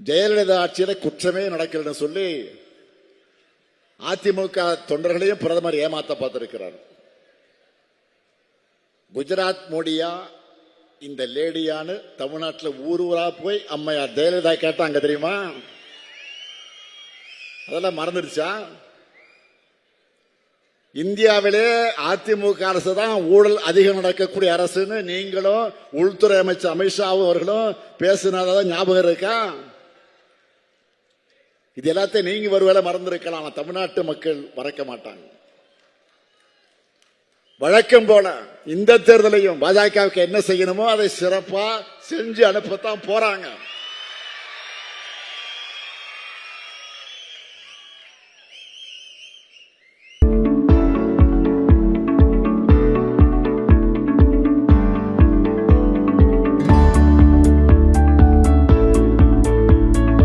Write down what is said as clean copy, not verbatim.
ஜெயலலிதா ஆட்சியில குற்றமே நடக்கலன்னு சொல்லி அதிமுக தொண்டர்களையும் பிரதமர் ஏமாத்த பார்த்திருக்கிறார். குஜராத் மோடியா இந்த லேடியான்னு தமிழ்நாட்டில் ஊர் ஊரா போய் அம்மையார் ஜெயலலிதா கேட்டாங்க தெரியுமா? அதெல்லாம் மறந்துடுச்சா? இந்தியாவிலே அதிமுக அரசு தான் ஊழல் அதிகம் நடக்கக்கூடிய அரசுன்னு நீங்களும் உள்துறை அமைச்சர் அமித்ஷா அவர்களும் பேசினதான் ஞாபகம் இருக்கா? இது எல்லாத்தையும் நீங்க ஒருவேளை மறந்திருக்கலாம், தமிழ்நாட்டு மக்கள் மறக்க மாட்டாங்க. வழக்கம் போல இந்த தேர்தலையும் பாஜகவுக்கு என்ன செய்யணுமோ அதை சிறப்பா செஞ்சு அனுப்பத்தான் போறாங்க.